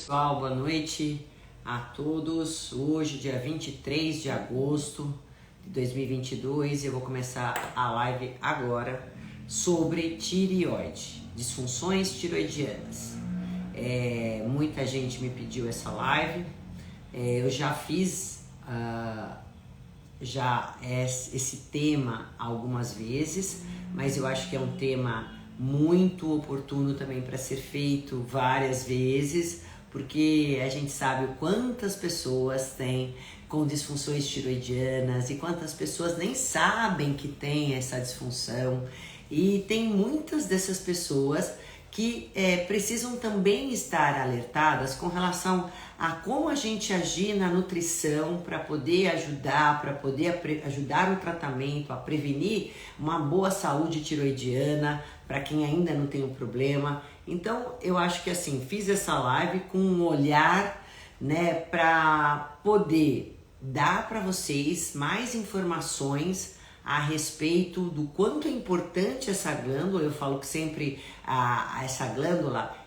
pessoal, boa noite a todos. Hoje, dia 23 de agosto de 2022, eu vou começar a live agora sobre tireoide, disfunções tiroidianas. Muita gente me pediu essa live, eu já fiz esse tema algumas vezes, mas eu acho que é um tema muito oportuno também para ser feito várias vezes, porque a gente sabe quantas pessoas têm com disfunções tiroidianas e quantas pessoas nem sabem que tem essa disfunção, e tem muitas dessas pessoas que precisam também estar alertadas com relação a como a gente agir na nutrição para poder ajudar no tratamento, a prevenir uma boa saúde tiroidiana para quem ainda não tem um problema. Então eu acho que assim, fiz essa live com um olhar, para poder dar para vocês mais informações a respeito do quanto é importante essa glândula. Eu falo que sempre essa glândula,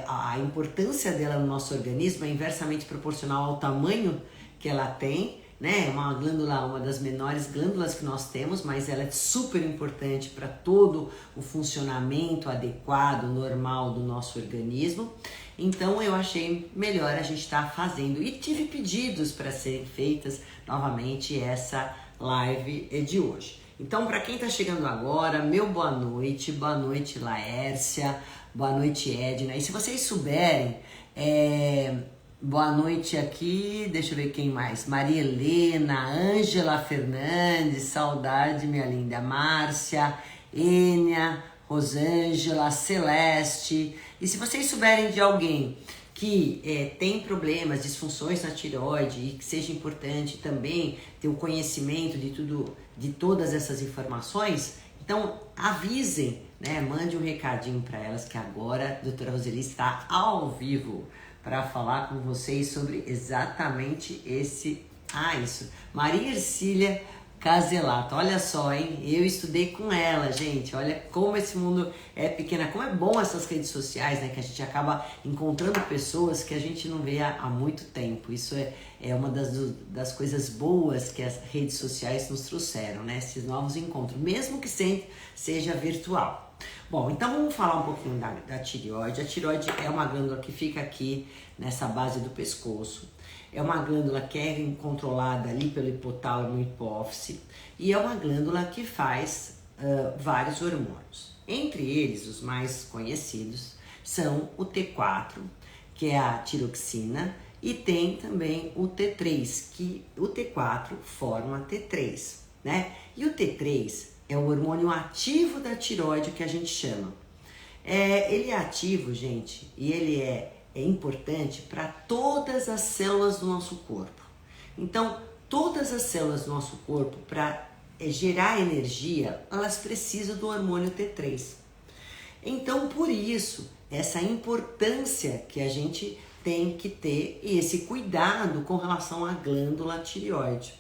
a importância dela no nosso organismo é inversamente proporcional ao tamanho que ela tem, né? Uma glândula, uma das menores glândulas que nós temos, mas ela é super importante para todo o funcionamento adequado, normal do nosso organismo. Então eu achei melhor a gente estar fazendo, e tive pedidos para serem feitas novamente essa live de hoje. Então, para quem está chegando agora, meu boa noite Laércia, boa noite Edna, e se vocês souberem, boa noite aqui, deixa eu ver quem mais, Maria Helena, Ângela Fernandes, saudade minha linda, Márcia, Ênia, Rosângela, Celeste, e se vocês souberem de alguém que tem problemas, disfunções na tireoide, e que seja importante também ter o conhecimento de todas essas informações, então avisem, mande um recadinho para elas que agora a doutora Roseli está ao vivo para falar com vocês sobre exatamente isso. Maria Ercília Caselato, olha só, hein? Eu estudei com ela, gente. Olha como esse mundo é pequeno, como é bom essas redes sociais, que a gente acaba encontrando pessoas que a gente não vê há muito tempo. Isso é uma das coisas boas que as redes sociais nos trouxeram, esses novos encontros, mesmo que seja virtual. Bom, então vamos falar um pouquinho da tireoide. A tireoide é uma glândula que fica aqui nessa base do pescoço. É uma glândula que é controlada ali pelo hipotálamo e hipófise, e é uma glândula que faz vários hormônios. Entre eles, os mais conhecidos são o T4, que é a tiroxina, e tem também o T3, que o T4 forma T3, E o T3 é o hormônio ativo da tireoide que a gente chama. Ele é ativo, gente, e ele é importante para todas as células do nosso corpo. Então, todas as células do nosso corpo, para gerar energia, elas precisam do hormônio T3. Então, por isso, essa importância que a gente tem que ter e esse cuidado com relação à glândula tireoide.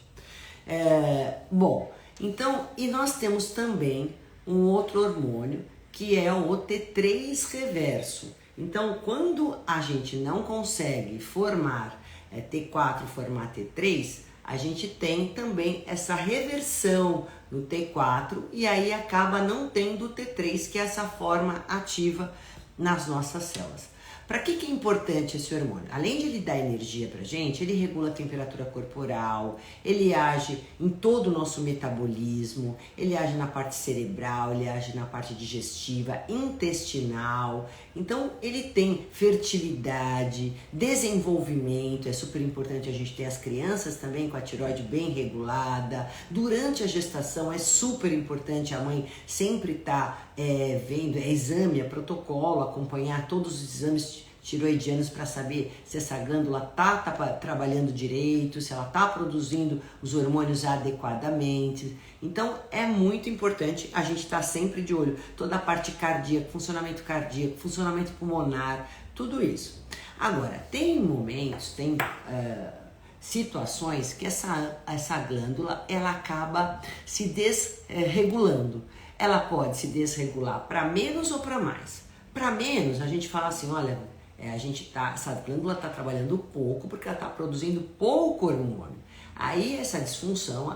Então, e nós temos também um outro hormônio que é o T3 reverso. Então, quando a gente não consegue formar T4, formar T3, a gente tem também essa reversão no T4 e aí acaba não tendo o T3, que é essa forma ativa nas nossas células. Para que é importante esse hormônio? Além de ele dar energia para a gente, ele regula a temperatura corporal, ele age em todo o nosso metabolismo, ele age na parte cerebral, ele age na parte digestiva, intestinal. Então, ele tem fertilidade, desenvolvimento, é super importante a gente ter as crianças também com a tireoide bem regulada. Durante a gestação é super importante a mãe sempre estar vendo, exame, protocolo, acompanhar todos os exames tiroidianos para saber se essa glândula tá trabalhando direito, se ela tá produzindo os hormônios adequadamente. Então é muito importante a gente estar sempre de olho, toda a parte cardíaca, funcionamento pulmonar, tudo isso. Agora, tem momentos, tem situações que essa glândula ela acaba se desregulando. Ela pode se desregular para menos ou para mais. Para menos, a gente fala assim, olha, Essa glândula está trabalhando pouco porque ela está produzindo pouco hormônio. Aí essa disfunção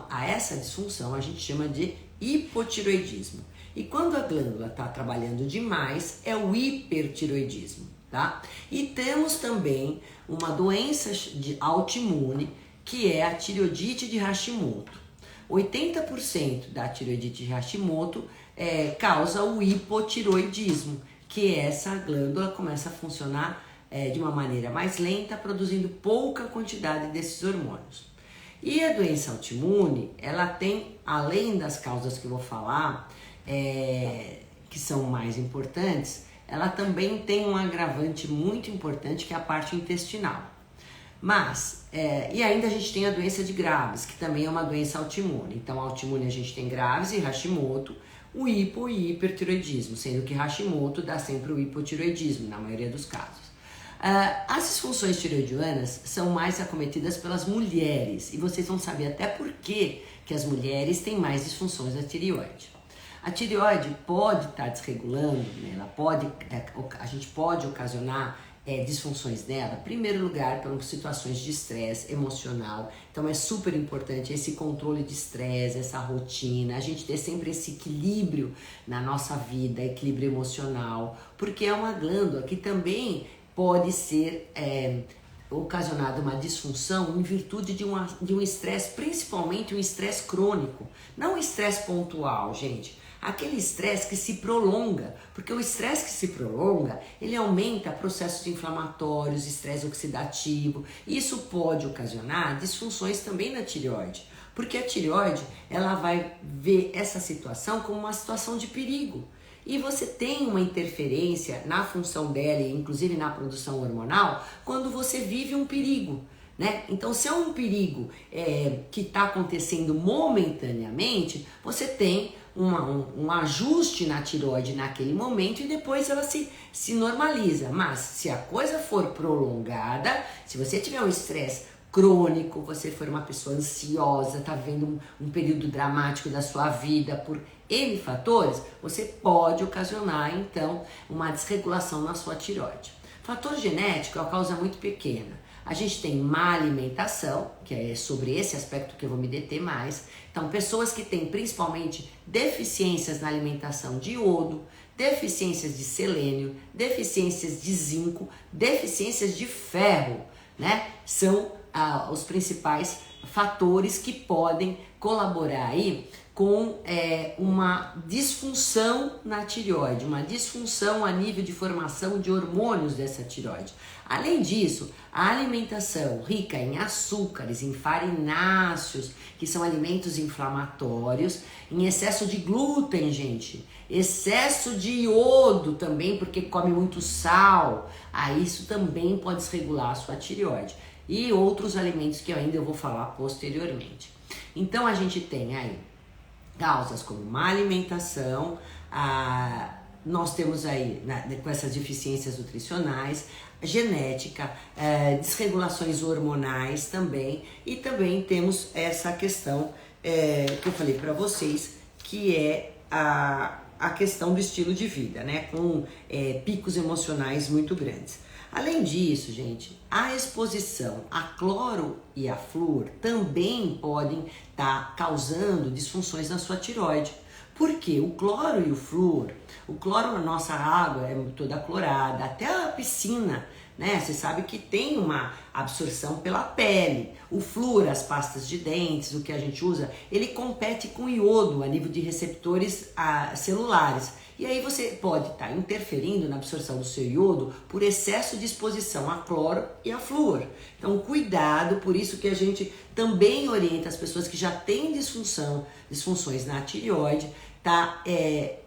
a gente chama de hipotireoidismo. E quando a glândula está trabalhando demais, é o hipertireoidismo, tá? E temos também uma doença autoimune, que é a tireoidite de Hashimoto. 80% da tireoidite de Hashimoto causa o hipotireoidismo, que essa glândula começa a funcionar de uma maneira mais lenta, produzindo pouca quantidade desses hormônios. E a doença autoimune, ela tem, além das causas que eu vou falar, que são mais importantes, ela também tem um agravante muito importante, que é a parte intestinal. Mas, e ainda a gente tem a doença de Graves, que também é uma doença autoimune. Então, autoimune a gente tem Graves e Hashimoto, o hipo e hipertireoidismo, sendo que Hashimoto dá sempre o hipotireoidismo, na maioria dos casos. As disfunções tireoidianas são mais acometidas pelas mulheres, e vocês vão saber até por que as mulheres têm mais disfunções da tireoide. A tireoide pode estar desregulando, né? A gente pode ocasionar disfunções dela, em primeiro lugar, por situações de estresse emocional. Então é super importante esse controle de estresse, essa rotina, a gente ter sempre esse equilíbrio na nossa vida, equilíbrio emocional, porque é uma glândula que também pode ser ocasionada uma disfunção em virtude de um estresse, principalmente um estresse crônico, não um estresse pontual, gente. Aquele estresse que se prolonga, porque o estresse que se prolonga, ele aumenta processos inflamatórios, estresse oxidativo. Isso pode ocasionar disfunções também na tireoide, porque a tireoide, ela vai ver essa situação como uma situação de perigo. E você tem uma interferência na função dela, inclusive na produção hormonal, quando você vive um perigo, né? Então, se é um perigo que está acontecendo momentaneamente, você tem um ajuste na tireoide naquele momento e depois ela se normaliza. Mas se a coisa for prolongada, se você tiver um estresse crônico, você for uma pessoa ansiosa, está vivendo um período dramático da sua vida por N fatores, você pode ocasionar então uma desregulação na sua tireoide. Fator genético é uma causa muito pequena. A gente tem má alimentação, que é sobre esse aspecto que eu vou me deter mais. Então, pessoas que têm principalmente deficiências na alimentação de iodo, deficiências de selênio, deficiências de zinco, deficiências de ferro, né? São os principais fatores que podem colaborar aí com uma disfunção na tireoide, uma disfunção a nível de formação de hormônios dessa tireoide. Além disso, a alimentação rica em açúcares, em farináceos, que são alimentos inflamatórios, em excesso de glúten, gente, excesso de iodo também, porque come muito sal, isso também pode desregular a sua tireoide. E outros alimentos que eu vou falar posteriormente. Então a gente tem aí causas como má alimentação, nós temos aí com essas deficiências nutricionais, genética, desregulações hormonais também, e também temos essa questão que eu falei para vocês, que é a questão do estilo de vida, né, com picos emocionais muito grandes. Além disso, gente, a exposição a cloro e a flúor também podem estar causando disfunções na sua tireoide. Por quê? O cloro e o flúor, o cloro na nossa água é toda clorada, até a piscina, né? Você sabe que tem uma absorção pela pele. O flúor, as pastas de dentes, o que a gente usa, ele compete com o iodo a nível de receptores celulares. E aí você pode estar interferindo na absorção do seu iodo por excesso de exposição a cloro e a flúor. Então cuidado, por isso que a gente também orienta as pessoas que já têm disfunções na tireoide, tá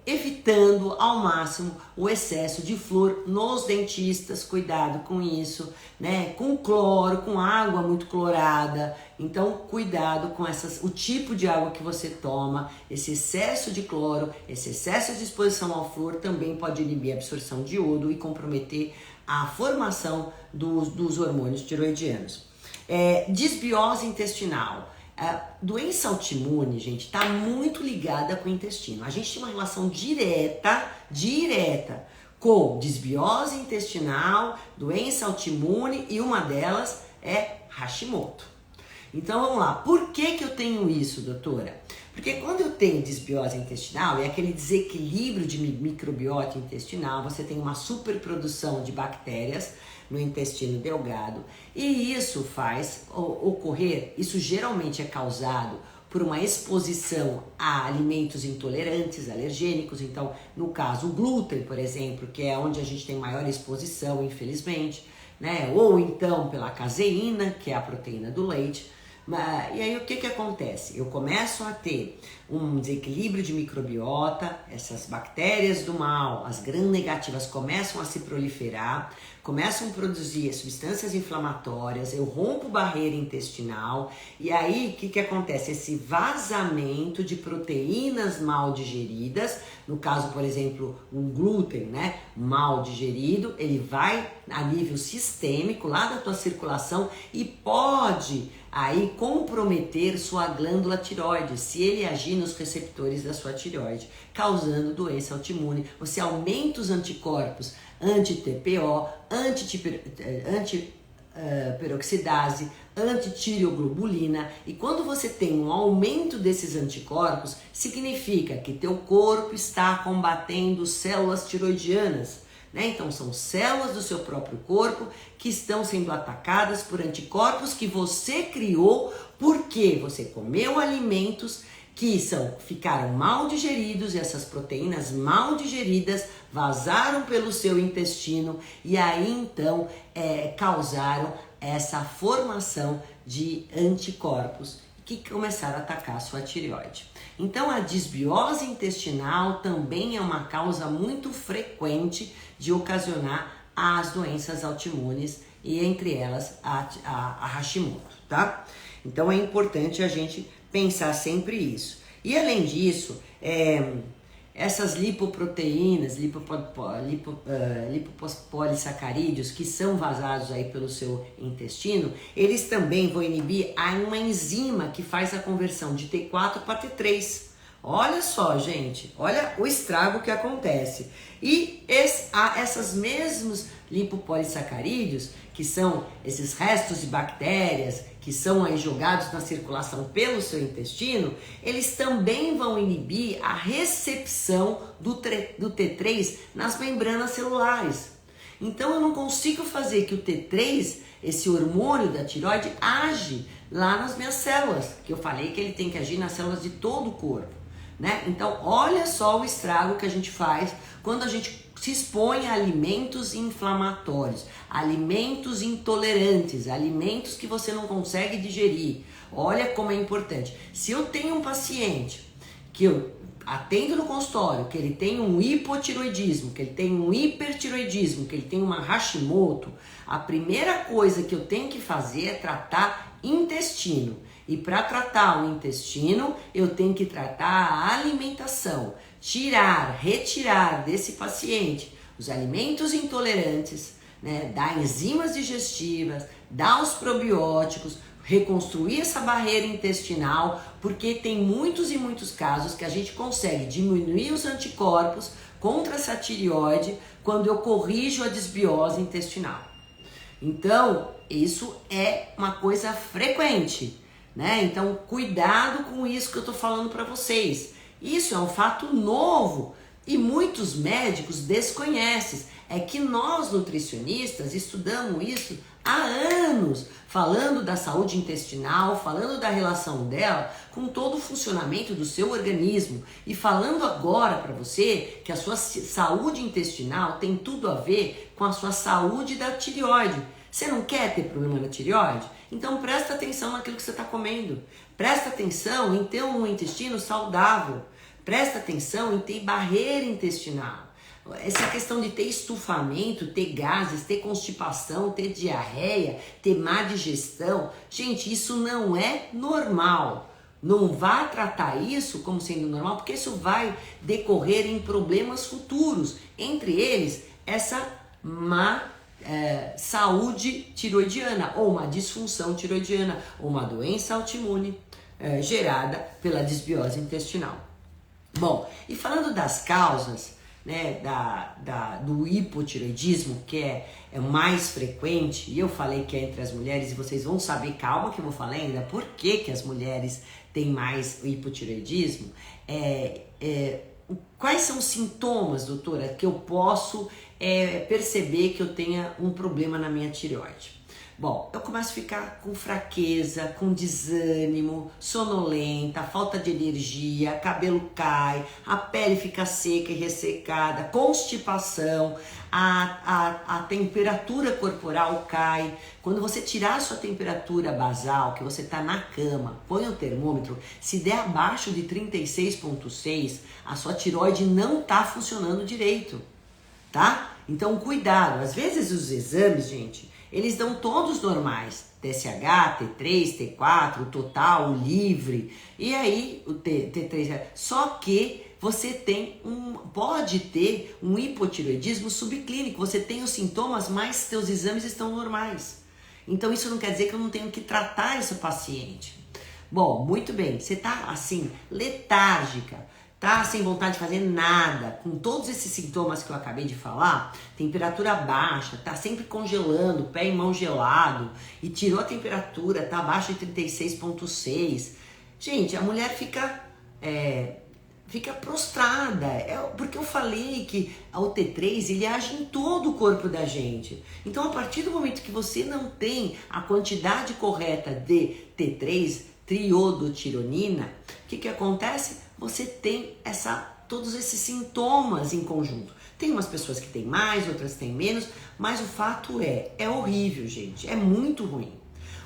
evitando ao máximo o excesso de flúor nos dentistas, cuidado com isso, né? Com cloro, com água muito clorada. Então cuidado com o tipo de água que você toma. Esse excesso de cloro, esse excesso de exposição ao flúor também pode inibir a absorção de iodo e comprometer a formação dos hormônios tireoidianos. Disbiose intestinal. Doença autoimune, gente, está muito ligada com o intestino. A gente tem uma relação direta com desbiose intestinal, doença autoimune e uma delas é Hashimoto. Então vamos lá, por que eu tenho isso, doutora? Porque quando eu tenho desbiose intestinal, é aquele desequilíbrio de microbiota intestinal, você tem uma superprodução de bactérias no intestino delgado e isso faz ocorrer, isso geralmente é causado por uma exposição a alimentos intolerantes, alergênicos, então no caso o glúten, por exemplo, que é onde a gente tem maior exposição, infelizmente, né? Ou então pela caseína, que é a proteína do leite. E aí o que acontece? Eu começo a ter um desequilíbrio de microbiota, essas bactérias do mal, as gram-negativas começam a se proliferar, começam a produzir substâncias inflamatórias, eu rompo barreira intestinal e aí o que acontece? Esse vazamento de proteínas mal digeridas, no caso, por exemplo, um glúten, né, mal digerido, ele vai a nível sistêmico lá da tua circulação e pode aí comprometer sua glândula tireoide, se ele agir nos receptores da sua tireoide, causando doença autoimune. Você aumenta os anticorpos anti-TPO, anti-peroxidase, antitireoglobulina, e quando você tem um aumento desses anticorpos, significa que teu corpo está combatendo células tiroidianas. Então são células do seu próprio corpo que estão sendo atacadas por anticorpos que você criou porque você comeu alimentos que ficaram mal digeridos e essas proteínas mal digeridas vazaram pelo seu intestino e aí então causaram essa formação de anticorpos que começaram a atacar a sua tireoide. Então a desbiose intestinal também é uma causa muito frequente de ocasionar as doenças autoimunes e entre elas a Hashimoto, tá? Então é importante a gente pensar sempre isso. E além disso, essas lipoproteínas, lipopolissacarídeos que são vazados aí pelo seu intestino, eles também vão inibir uma enzima que faz a conversão de T4 para T3. Olha só, gente, olha o estrago que acontece. E essas mesmos lipopolissacarídeos, que são esses restos de bactérias que são aí jogados na circulação pelo seu intestino, eles também vão inibir a recepção do T3 nas membranas celulares. Então eu não consigo fazer que o T3, esse hormônio da tireoide, age lá nas minhas células, que eu falei que ele tem que agir nas células de todo o corpo, né? Então olha só o estrago que a gente faz quando a gente se expõe a alimentos inflamatórios, alimentos intolerantes, alimentos que você não consegue digerir. Olha como é importante. Se eu tenho um paciente que eu atendo no consultório, que ele tem um hipotiroidismo, que ele tem um hipertiroidismo, que ele tem uma Hashimoto, a primeira coisa que eu tenho que fazer é tratar intestino. E para tratar o intestino, eu tenho que tratar a alimentação, retirar desse paciente os alimentos intolerantes, né, dar enzimas digestivas, dar os probióticos, reconstruir essa barreira intestinal, porque tem muitos e muitos casos que a gente consegue diminuir os anticorpos contra essa tireoide quando eu corrijo a desbiose intestinal. Então, isso é uma coisa frequente, né? Então, cuidado com isso que eu tô falando para vocês. Isso é um fato novo e muitos médicos desconhecem. É que nós nutricionistas estudamos isso há anos, falando da saúde intestinal, falando da relação dela com todo o funcionamento do seu organismo e falando agora para você que a sua saúde intestinal tem tudo a ver com a sua saúde da tireoide. Você não quer ter problema na tireoide? Então presta atenção naquilo que você está comendo. Presta atenção em ter um intestino saudável. Presta atenção em ter barreira intestinal. Essa questão de ter estufamento, ter gases, ter constipação, ter diarreia, ter má digestão, gente, isso não é normal. Não vá tratar isso como sendo normal, porque isso vai decorrer em problemas futuros. Entre eles, essa má saúde tiroidiana, ou uma disfunção tiroidiana, ou uma doença autoimune gerada pela desbiose intestinal. Bom, e falando das causas, né, do hipotireoidismo, que é mais frequente, e eu falei que é entre as mulheres, e vocês vão saber, calma que eu vou falar ainda, por que as mulheres têm mais hipotireoidismo. Quais são os sintomas, doutora, que eu posso perceber que eu tenha um problema na minha tireoide? Bom, eu começo a ficar com fraqueza, com desânimo, sonolenta, falta de energia, cabelo cai, a pele fica seca e ressecada, constipação, a temperatura corporal cai. Quando você tirar a sua temperatura basal, que você está na cama, põe o termômetro, se der abaixo de 36,6, a sua tireoide não está funcionando direito, tá? Então cuidado, às vezes os exames, gente, eles dão todos normais, TSH, T3, T4, o total, o livre, e aí o T3, só que você pode ter um hipotireoidismo subclínico, você tem os sintomas, mas seus exames estão normais. Então isso não quer dizer que eu não tenho que tratar esse paciente. Bom, muito bem, você tá assim, letárgica, tá sem vontade de fazer nada, com todos esses sintomas que eu acabei de falar, temperatura baixa, tá sempre congelando, pé e mão gelado, e tirou a temperatura, tá abaixo de 36,6. Gente, a mulher fica prostrada, porque eu falei que o T3 ele age em todo o corpo da gente. Então, a partir do momento que você não tem a quantidade correta de T3, triodotironina, o que acontece? Você tem todos esses sintomas em conjunto. Tem umas pessoas que têm mais, outras têm menos, mas o fato é horrível, gente, é muito ruim.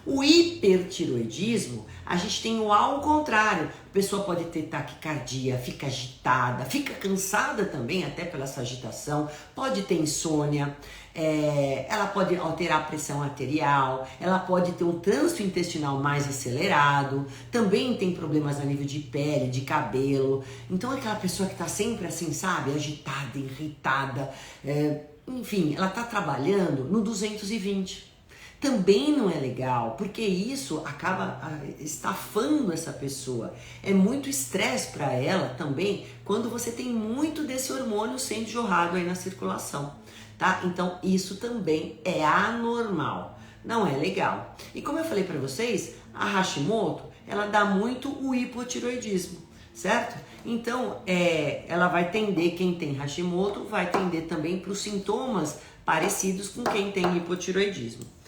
O hipertiroidismo, a gente tem o ao contrário. A pessoa pode ter taquicardia, fica agitada, fica cansada também, até pela essa agitação, pode ter insônia, ela pode alterar a pressão arterial, ela pode ter um trânsito intestinal mais acelerado, também tem problemas a nível de pele, de cabelo. Então aquela pessoa que está sempre assim, sabe, agitada, irritada, enfim, ela está trabalhando no 220. Também não é legal, porque isso acaba estafando essa pessoa. É muito estresse para ela também, quando você tem muito desse hormônio sendo jorrado aí na circulação, tá? Então isso também é anormal, não é legal. E como eu falei para vocês, a Hashimoto, ela dá muito o hipotiroidismo, certo? Então ela vai tender, quem tem Hashimoto, vai tender também para os sintomas parecidos com quem tem hipotiroidismo.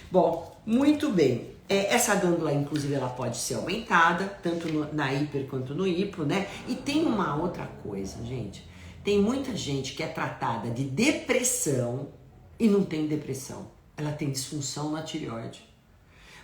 Bom, muito bem. Essa glândula, inclusive, ela pode ser aumentada, tanto na hiper quanto no hipo, né? E tem uma outra coisa, gente. Tem muita gente que é tratada de depressão e não tem depressão. Ela tem disfunção na tireoide.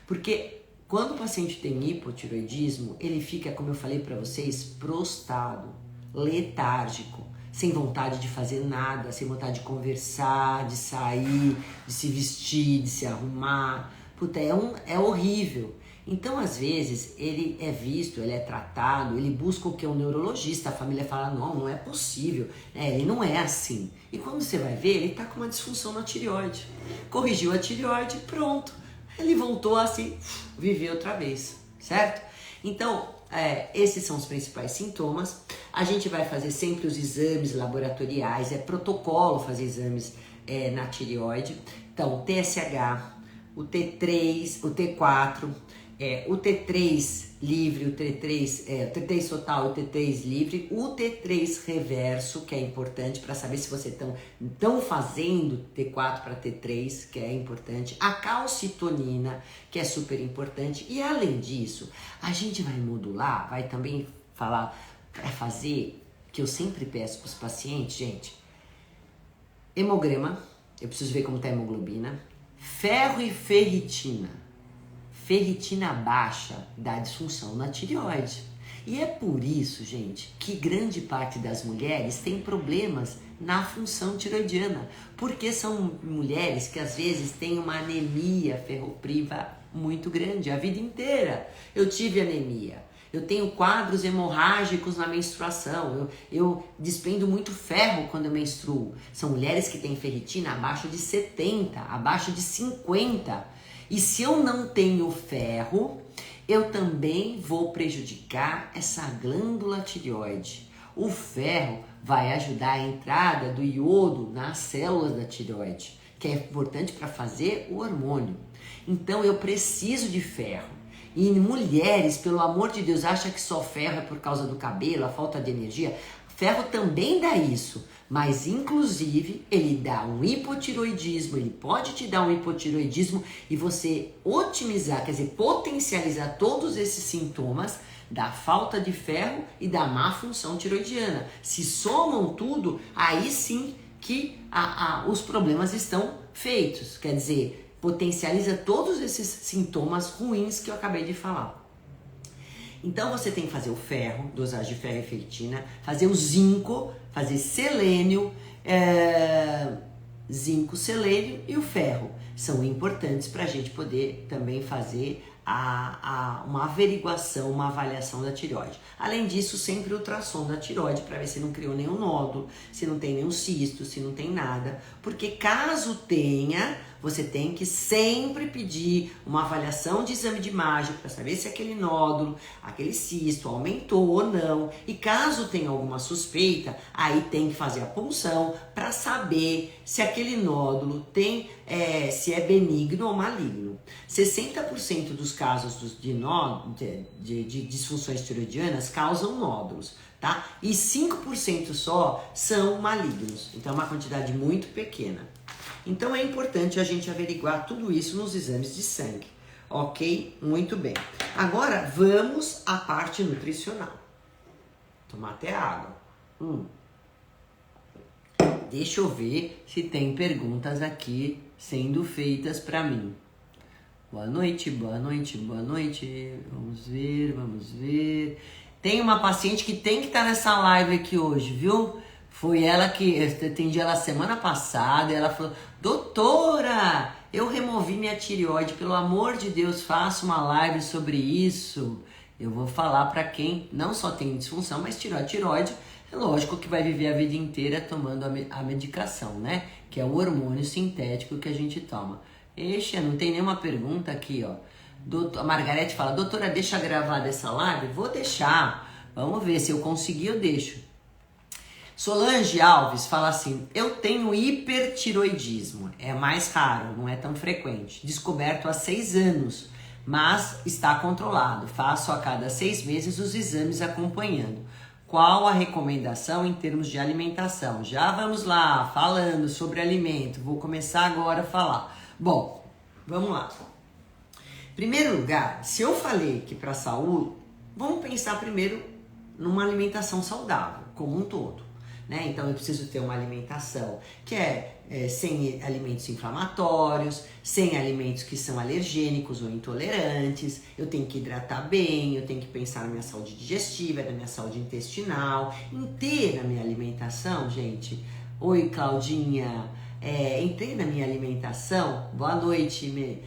Porque quando o paciente tem hipotireoidismo, ele fica, como eu falei para vocês, prostrado, letárgico, sem vontade de fazer nada, sem vontade de conversar, de sair, de se vestir, de se arrumar. Puta, é horrível. Então, às vezes, ele é visto, ele é tratado, ele busca o que é um neurologista, a família fala, não é possível, ele não é assim. E quando você vai ver, ele tá com uma disfunção na tireoide. Corrigiu a tireoide, pronto. Ele voltou a se viver outra vez, certo? Então, esses são os principais sintomas. A gente vai fazer sempre os exames laboratoriais, é protocolo fazer exames na tireoide. Então, o TSH, o T3, o T4, o T3 livre, o T3 total e o T3 livre, o T3 reverso, que é importante para saber se você estão fazendo T4 para T3, que é importante, a calcitonina, que é super importante, e além disso, a gente vai modular, vai também fazer, que eu sempre peço para os pacientes, gente, hemograma, eu preciso ver como está a hemoglobina, ferro e ferritina. Ferritina baixa dá disfunção na tireoide. E é por isso, gente, que grande parte das mulheres tem problemas na função tiroidiana. Porque são mulheres que às vezes têm uma anemia ferropriva muito grande a vida inteira. Eu tive anemia. Eu tenho quadros hemorrágicos na menstruação, eu despendo muito ferro quando eu menstruo. São mulheres que têm ferritina abaixo de 70, abaixo de 50. E se eu não tenho ferro, eu também vou prejudicar essa glândula tireoide. O ferro vai ajudar a entrada do iodo nas células da tireoide, que é importante para fazer o hormônio. Então eu preciso de ferro. E mulheres, pelo amor de Deus, acham que só ferro é por causa do cabelo, a falta de energia. Ferro também dá isso, mas inclusive ele dá um hipotiroidismo, ele pode te dar um hipotiroidismo e você otimizar, quer dizer, potencializar todos esses sintomas da falta de ferro e da má função tiroidiana. Se somam tudo, aí sim que os problemas estão feitos, quer dizer, potencializa todos esses sintomas ruins que eu acabei de falar. Então você tem que fazer o ferro, dosagem de ferro e ferritina, fazer o zinco, fazer selênio, zinco, selênio e o ferro. São importantes para a gente poder também fazer uma averiguação, uma avaliação da tireoide. Além disso, sempre ultrassom da tireoide para ver se não criou nenhum nódulo, se não tem nenhum cisto, se não tem nada. Porque caso tenha, você tem que sempre pedir uma avaliação de exame de imagem para saber se aquele nódulo, aquele cisto aumentou ou não. E caso tenha alguma suspeita, aí tem que fazer a punção para saber se aquele nódulo tem, se é benigno ou maligno. 60% dos casos de disfunções tiroidianas causam nódulos, tá? E 5% só são malignos. Então é uma quantidade muito pequena. Então é importante a gente averiguar tudo isso nos exames de sangue, ok? Muito bem. Agora vamos à parte nutricional. Tomar até água. Deixa eu ver se tem perguntas aqui sendo feitas para mim. Boa noite, boa noite, boa noite. Vamos ver. Tem uma paciente que tem que estar nessa live aqui hoje, viu? Foi ela que eu atendi ela semana passada. Ela falou: doutora, eu removi minha tireoide, pelo amor de Deus, faça uma live sobre isso. Eu vou falar para quem não só tem disfunção, mas tirou a tireoide. É lógico que vai viver a vida inteira tomando a medicação, né? Que é o hormônio sintético que a gente toma. Eixa, não tem nenhuma pergunta aqui, ó. A Margarete fala: doutora, deixa gravada essa live? Vou deixar. Vamos ver, se eu conseguir eu deixo. Solange Alves fala assim: eu tenho hipertiroidismo, é mais raro, não é tão frequente, descoberto há 6 anos, mas está controlado, faço a cada 6 meses os exames acompanhando. Qual a recomendação em termos de alimentação? Já vamos lá, falando sobre alimento, vou começar agora a falar. Bom, vamos lá. Em primeiro lugar, se eu falei que para a saúde, vamos pensar primeiro numa alimentação saudável, como um todo. Né? Então eu preciso ter uma alimentação que sem alimentos inflamatórios, sem alimentos que são alergênicos ou intolerantes, eu tenho que hidratar bem, eu tenho que pensar na minha saúde digestiva, na minha saúde intestinal, inteira a minha alimentação, gente. Oi, Claudinha, entrei na minha alimentação, boa noite,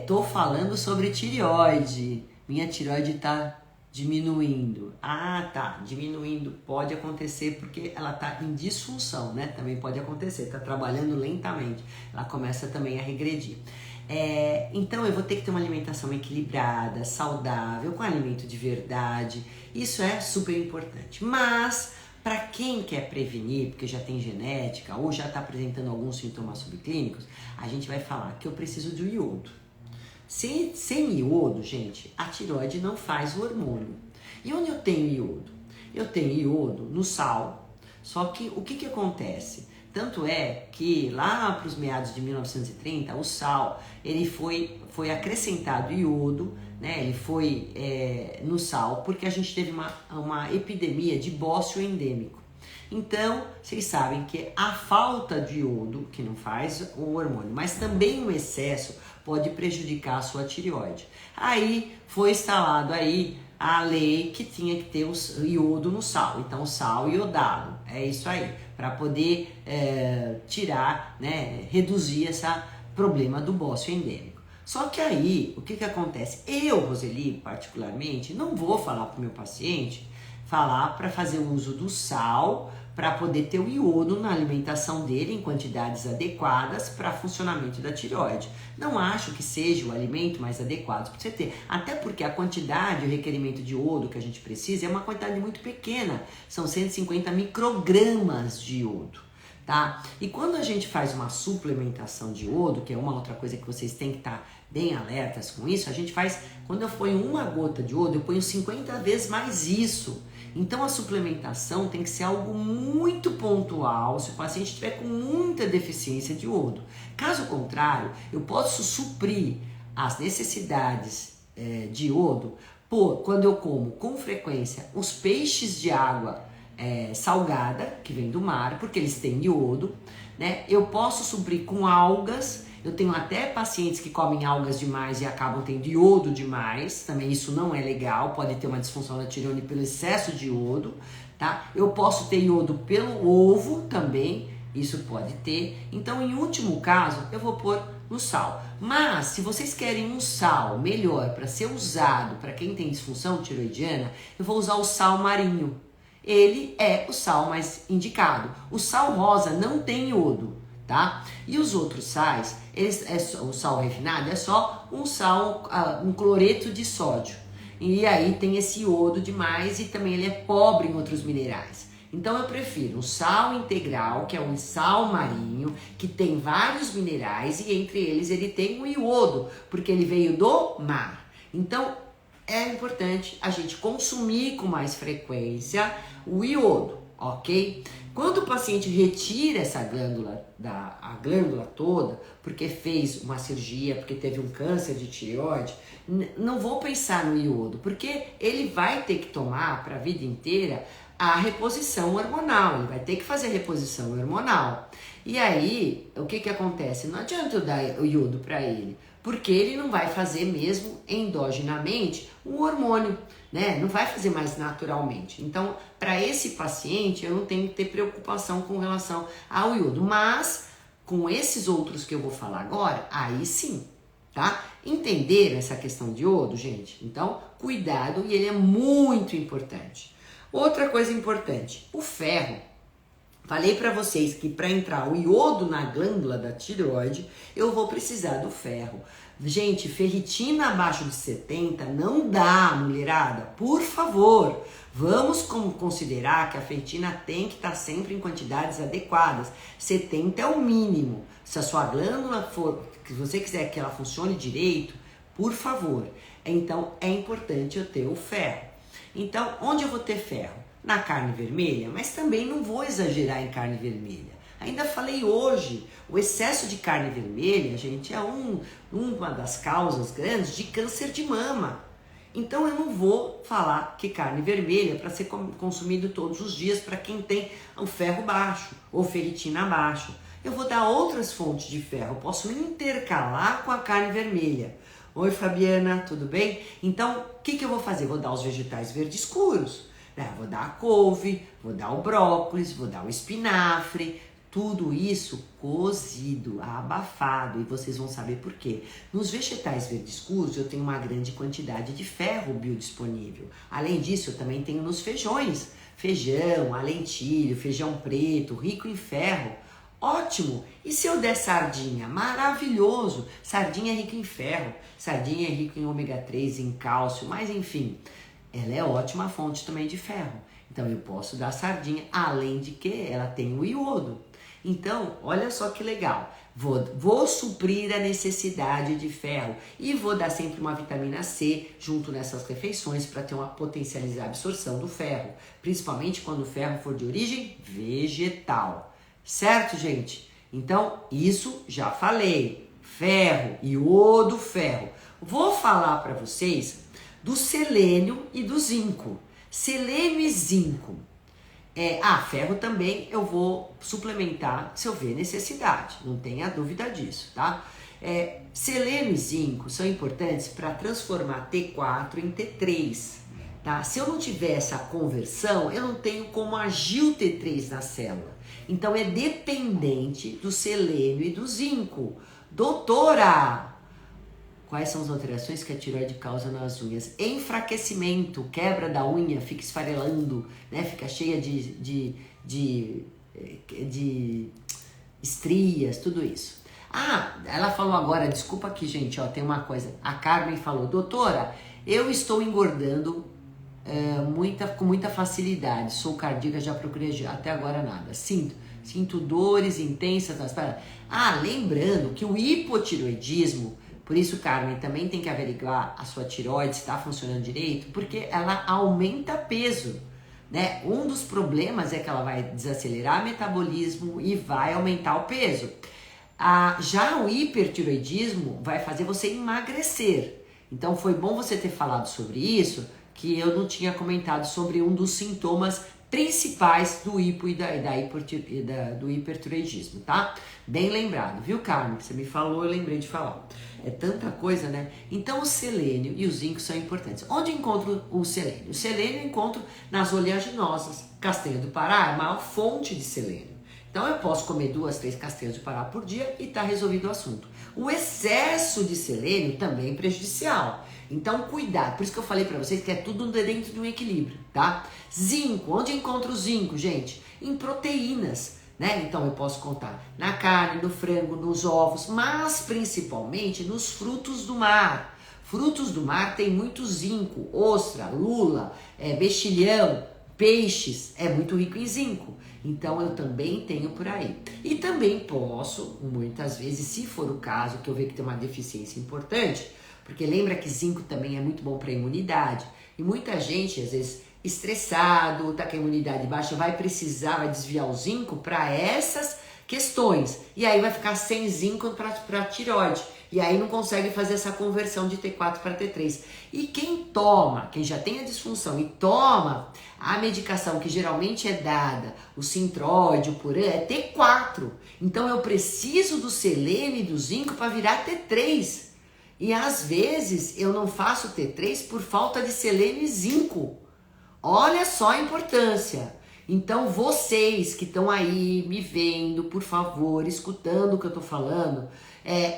tô falando sobre tireoide, minha tireoide tá diminuindo. Ah, tá, diminuindo, pode acontecer porque ela tá em disfunção, né? Também pode acontecer, tá trabalhando lentamente, ela começa também a regredir. Então eu vou ter que ter uma alimentação equilibrada, saudável, com alimento de verdade, isso é super importante. Mas para quem quer prevenir, porque já tem genética ou já está apresentando alguns sintomas subclínicos, a gente vai falar que eu preciso de iodo. Sem iodo, gente, a tireoide não faz o hormônio. E onde eu tenho iodo? Eu tenho iodo no sal. Só que o que acontece? Tanto é que lá para os meados de 1930, o sal ele foi acrescentado iodo, né? Ele foi no sal porque a gente teve uma epidemia de bócio endêmico. Então, vocês sabem que a falta de iodo, que não faz o hormônio, mas também o excesso pode prejudicar a sua tireoide. Aí foi instalado aí a lei que tinha que ter o iodo no sal, então sal iodado, é isso aí, para poder tirar, né, reduzir esse problema do bócio endêmico. Só que aí, o que acontece? Eu, Roseli, particularmente, não vou falar para o meu paciente, falar para fazer uso do sal para poder ter o iodo na alimentação dele em quantidades adequadas para funcionamento da tireoide. Não acho que seja o alimento mais adequado para você ter, até porque a quantidade, o requerimento de iodo que a gente precisa é uma quantidade muito pequena, são 150 microgramas de iodo, tá? E quando a gente faz uma suplementação de iodo, que é uma outra coisa que vocês têm que estar bem alertas com isso, a gente faz, quando eu ponho uma gota de iodo, eu ponho 50 vezes mais isso. Então a suplementação tem que ser algo muito pontual se o paciente estiver com muita deficiência de iodo. Caso contrário, eu posso suprir as necessidades de iodo quando eu como com frequência os peixes de água salgada, que vem do mar, porque eles têm iodo, né? Eu posso suprir com algas. Eu tenho até pacientes que comem algas demais e acabam tendo iodo demais. Também isso não é legal, pode ter uma disfunção da tireoide pelo excesso de iodo, tá? Eu posso ter iodo pelo ovo também, isso pode ter. Então, em último caso, eu vou pôr no sal. Mas, se vocês querem um sal melhor para ser usado para quem tem disfunção tiroidiana, eu vou usar o sal marinho. Ele é o sal mais indicado. O sal rosa não tem iodo, tá? E os outros sais, o sal refinado é só um sal, um cloreto de sódio. E aí tem esse iodo demais e também ele é pobre em outros minerais. Então eu prefiro o sal integral, que é um sal marinho, que tem vários minerais e entre eles ele tem o iodo, porque ele veio do mar. Então é importante a gente consumir com mais frequência o iodo, ok? Quando o paciente retira essa glândula, a glândula toda, porque fez uma cirurgia, porque teve um câncer de tireoide, não vou pensar no iodo, porque ele vai ter que tomar para a vida inteira a reposição hormonal, ele vai ter que fazer reposição hormonal. E aí, o que acontece? Não adianta eu dar o iodo para ele, porque ele não vai fazer mesmo endogenamente um hormônio, né? Não vai fazer mais naturalmente. Então, para esse paciente, eu não tenho que ter preocupação com relação ao iodo. Mas, com esses outros que eu vou falar agora, aí sim, tá? Entenderam essa questão de iodo, gente? Então, cuidado, e ele é muito importante. Outra coisa importante, o ferro. Falei para vocês que para entrar o iodo na glândula da tireoide, eu vou precisar do ferro. Gente, ferritina abaixo de 70 não dá, mulherada. Por favor, vamos considerar que a ferritina tem que estar sempre em quantidades adequadas. 70 é o mínimo. Se a sua glândula for, se você quiser que ela funcione direito, por favor. Então, é importante eu ter o ferro. Então, onde eu vou ter ferro? Na carne vermelha, mas também não vou exagerar em carne vermelha. Ainda falei hoje, o excesso de carne vermelha, gente, é uma das causas grandes de câncer de mama. Então eu não vou falar que carne vermelha é para ser consumido todos os dias para quem tem o ferro baixo ou ferritina baixo. Eu vou dar outras fontes de ferro, eu posso intercalar com a carne vermelha. Oi Fabiana, tudo bem? Então, o que eu vou fazer? Vou dar os vegetais verdes escuros. Vou dar a couve, vou dar o brócolis, vou dar o espinafre, tudo isso cozido, abafado, e vocês vão saber por quê. Nos vegetais verdes escuros eu tenho uma grande quantidade de ferro biodisponível. Além disso, eu também tenho nos feijões, feijão, lentilho, feijão preto, rico em ferro. Ótimo! E se eu der sardinha? Maravilhoso! Sardinha é rica em ferro, sardinha é rica em ômega 3, em cálcio, mas enfim, ela é ótima fonte também de ferro. Então eu posso dar sardinha, além de que ela tem o iodo. Então, olha só que legal. Vou suprir a necessidade de ferro e vou dar sempre uma vitamina C junto nessas refeições para ter uma potencializar a absorção do ferro, principalmente quando o ferro for de origem vegetal. Certo, gente? Então, isso já falei. Ferro, iodo, ferro. Vou falar para vocês do selênio e do zinco. Selênio e zinco. Ferro também eu vou suplementar se eu ver necessidade, não tenha dúvida disso, tá? Selênio e zinco são importantes para transformar T4 em T3, tá? Se eu não tiver essa conversão, eu não tenho como agir o T3 na célula. Então é dependente do selênio e do zinco. Doutora, quais são as alterações que a tireoide causa nas unhas? Enfraquecimento, quebra da unha, fica esfarelando, né? Fica cheia de de estrias, tudo isso. Ah, ela falou agora, desculpa aqui, gente, ó, tem uma coisa. A Carmen falou, doutora, eu estou engordando com muita facilidade. Sou cardíaca, já procurei, até agora nada. Sinto dores intensas nas pernas. Ah, lembrando que o hipotiroidismo, por isso, Carmen, também tem que averiguar a sua tireoide se está funcionando direito, porque ela aumenta peso, né? Um dos problemas é que ela vai desacelerar o metabolismo e vai aumentar o peso. Já o hipertiroidismo vai fazer você emagrecer. Então foi bom você ter falado sobre isso, que eu não tinha comentado sobre um dos sintomas principais do hipo e do hipertiroidismo, tá? Bem lembrado, viu, Carmen? Você me falou, eu lembrei de falar. É tanta coisa, né? Então o selênio e o zinco são importantes. Onde encontro o selênio? O selênio eu encontro nas oleaginosas. Castanha do Pará é a maior fonte de selênio. Então eu posso comer 2, 3 castanhas de Pará por dia e tá resolvido o assunto. O excesso de selênio também é prejudicial. Então cuidado, por isso que eu falei para vocês que é tudo dentro de um equilíbrio, tá? Zinco, onde encontro o zinco, gente? Em proteínas, né? Então eu posso contar na carne, no frango, nos ovos, mas principalmente nos frutos do mar. Frutos do mar tem muito zinco, ostra, lula, mexilhão, peixes, é muito rico em zinco. Então eu também tenho por aí. E também posso, muitas vezes, se for o caso, que eu ver que tem uma deficiência importante, porque lembra que zinco também é muito bom para a imunidade. E muita gente, às vezes, estressado, tá com a imunidade baixa, vai desviar o zinco para essas questões. E aí vai ficar sem zinco para tireoide. E aí não consegue fazer essa conversão de T4 para T3. E quem já tem a disfunção e toma a medicação que geralmente é dada, o Synthroid, o Puran, é T4. Então eu preciso do selênio e do zinco para virar T3. E às vezes eu não faço T3 por falta de selênio e zinco. Olha só a importância. Então vocês que estão aí me vendo, por favor, escutando o que eu estou falando,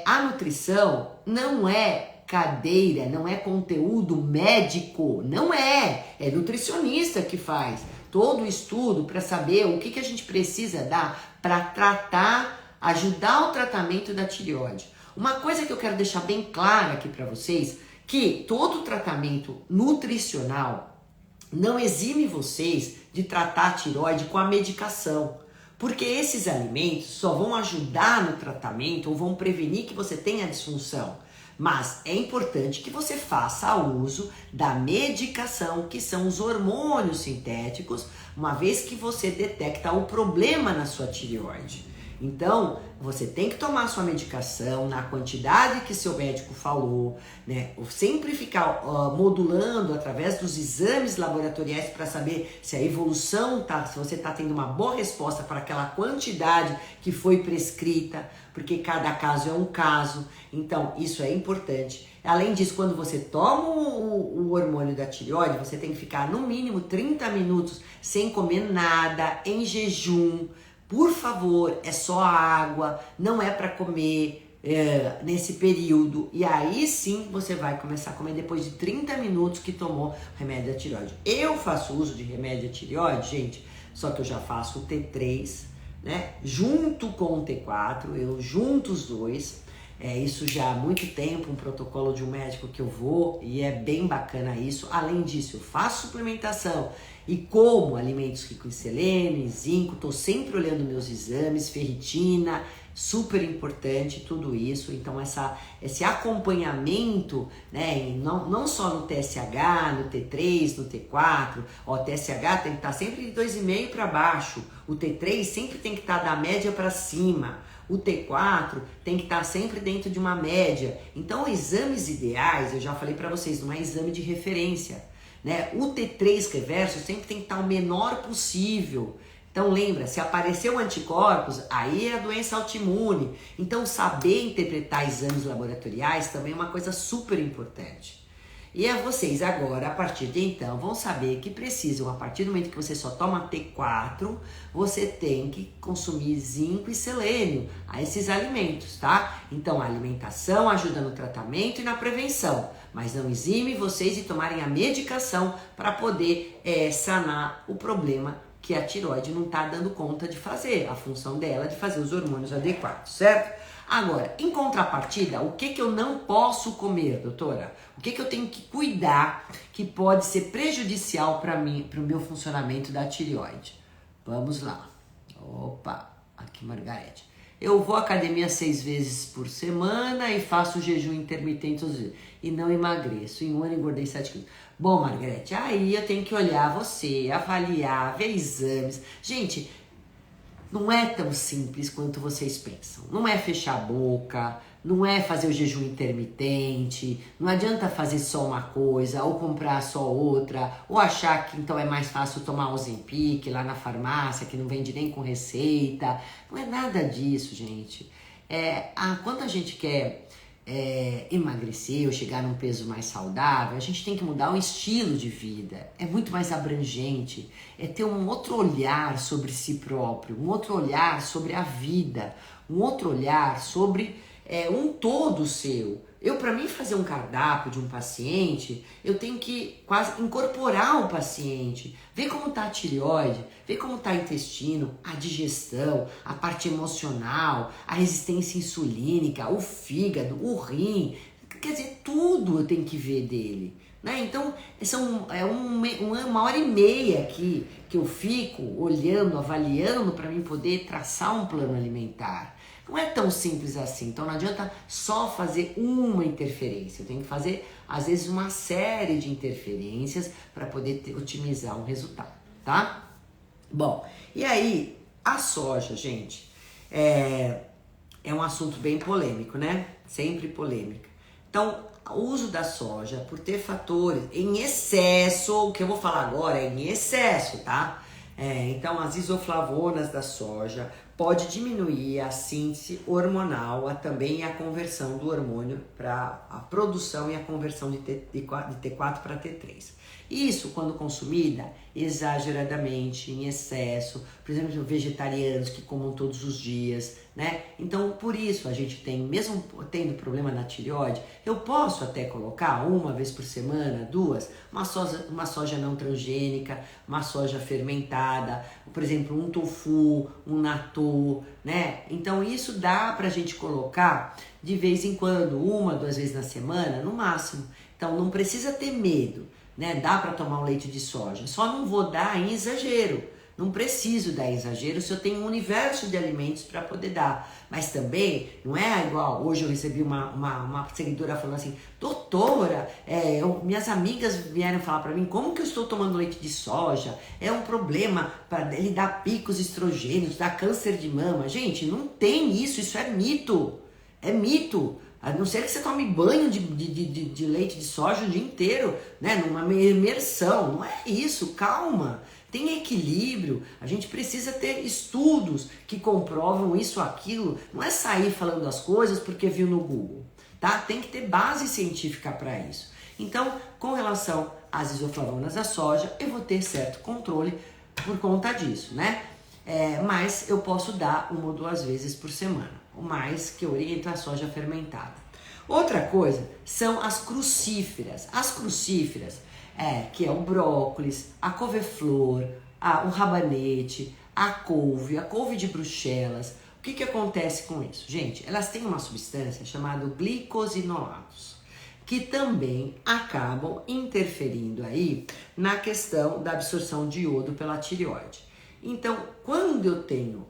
a nutrição não é cadeira, não é conteúdo médico, não é nutricionista que faz todo o estudo para saber o que a gente precisa dar para tratar, ajudar o tratamento da tireoide. Uma coisa que eu quero deixar bem clara aqui para vocês, que todo tratamento nutricional não exime vocês de tratar a tireoide com a medicação, porque esses alimentos só vão ajudar no tratamento ou vão prevenir que você tenha disfunção. Mas é importante que você faça uso da medicação, que são os hormônios sintéticos, uma vez que você detecta o problema na sua tireoide. Então, você tem que tomar sua medicação na quantidade que seu médico falou, né? Sempre ficar modulando através dos exames laboratoriais para saber se a evolução se você está tendo uma boa resposta para aquela quantidade que foi prescrita, porque cada caso é um caso. Então, isso é importante. Além disso, quando você toma o hormônio da tireoide, você tem que ficar no mínimo 30 minutos sem comer nada, em jejum. Por favor, é só água, não é para comer nesse período. E aí sim você vai começar a comer depois de 30 minutos que tomou remédio da tireoide. Eu faço uso de remédio da tireoide, gente, só que eu já faço o T3, né? Junto com o T4, eu junto os dois. Isso já há muito tempo, um protocolo de um médico que eu vou e é bem bacana isso. Além disso, eu faço suplementação e como alimentos ricos em selênio, em zinco, estou sempre olhando meus exames, ferritina, super importante tudo isso. Então esse acompanhamento, né, não só no TSH, no T3, no T4, o TSH tem que estar sempre de 2,5 para baixo, o T3 sempre tem que estar da média para cima, o T4 tem que estar sempre dentro de uma média. Então exames ideais, eu já falei para vocês, não é exame de referência, né? O T3 reverso sempre tem que estar o menor possível. Então lembra, se apareceu anticorpos, aí é a doença autoimune. Então saber interpretar exames laboratoriais também é uma coisa super importante. E vocês agora, a partir de então, vão saber que precisam, a partir do momento que você só toma T4, você tem que consumir zinco e selênio a esses alimentos, tá? Então a alimentação ajuda no tratamento e na prevenção, mas não exime vocês de tomarem a medicação para poder sanar o problema que a tireoide não está dando conta de fazer, a função dela de fazer os hormônios adequados, certo? Agora, em contrapartida, o que eu não posso comer, doutora? O que eu tenho que cuidar que pode ser prejudicial para mim, para o meu funcionamento da tireoide? Vamos lá. Opa, aqui Margarete. Eu vou à academia 6 vezes por semana e faço jejum intermitente todos os dias. E não emagreço. Em um ano engordei 7 quilos. Bom, Margarete, aí eu tenho que olhar você, avaliar, ver exames. Gente, não é tão simples quanto vocês pensam. Não é fechar a boca, não é fazer o jejum intermitente, não adianta fazer só uma coisa ou comprar só outra, ou achar que então é mais fácil tomar Ozempic lá na farmácia, que não vende nem com receita. Não é nada disso, gente. Quando a gente quer emagrecer ou chegar num peso mais saudável, a gente tem que mudar o estilo de vida. É muito mais abrangente, é ter um outro olhar sobre si próprio, um outro olhar sobre a vida, um outro olhar sobre um todo seu. Para mim fazer um cardápio de um paciente, eu tenho que quase incorporar o paciente, ver como está a tireoide, ver como está o intestino, a digestão, a parte emocional, a resistência insulínica, o fígado, o rim, quer dizer, tudo eu tenho que ver dele. Né? Então, uma hora e meia aqui que eu fico olhando, avaliando para mim poder traçar um plano alimentar. Não é tão simples assim, então não adianta só fazer uma interferência, eu tenho que fazer às vezes uma série de interferências para poder otimizar um resultado, tá? Bom, e aí a soja, gente, é um assunto bem polêmico, né? Sempre polêmica. Então, o uso da soja, por ter fatores em excesso, o que eu vou falar agora é em excesso, tá? Então, as isoflavonas da soja pode diminuir a síntese hormonal, também a conversão do hormônio para a produção e a conversão de T4 para T3. Isso, quando consumida exageradamente, em excesso, por exemplo, vegetarianos que comam todos os dias, né? Então, por isso a gente tem, mesmo tendo problema na tireoide, eu posso até colocar 1 vez por semana, 2, uma soja não transgênica, uma soja fermentada, por exemplo, um tofu, um natto, né? Então, isso dá pra gente colocar de vez em quando, 1, 2 vezes na semana, no máximo. Então, não precisa ter medo. Né? Dá para tomar um leite de soja, só não vou dar em exagero, não preciso dar em exagero se eu tenho um universo de alimentos para poder dar, mas também não é igual, hoje eu recebi uma seguidora falando assim, doutora, minhas amigas vieram falar para mim, como que eu estou tomando leite de soja, é um problema, ele dá picos estrogênicos, dá câncer de mama, gente, não tem isso é mito, a não ser que você tome banho de leite de soja o dia inteiro, né? Numa imersão. Não é isso, calma. Tem equilíbrio. A gente precisa ter estudos que comprovam isso ou aquilo. Não é sair falando as coisas porque viu no Google, tá? Tem que ter base científica para isso. Então, com relação às isoflavonas da soja, eu vou ter certo controle por conta disso, né? Mas eu posso dar 1 ou 2 vezes por semana. O mais que eu oriento é a soja fermentada. Outra coisa são as crucíferas. As crucíferas, que é o brócolis, a couve-flor, o rabanete, a couve de Bruxelas. O que acontece com isso? Gente, elas têm uma substância chamada glicosinolatos, que também acabam interferindo aí na questão da absorção de iodo pela tireoide. Então, quando eu tenho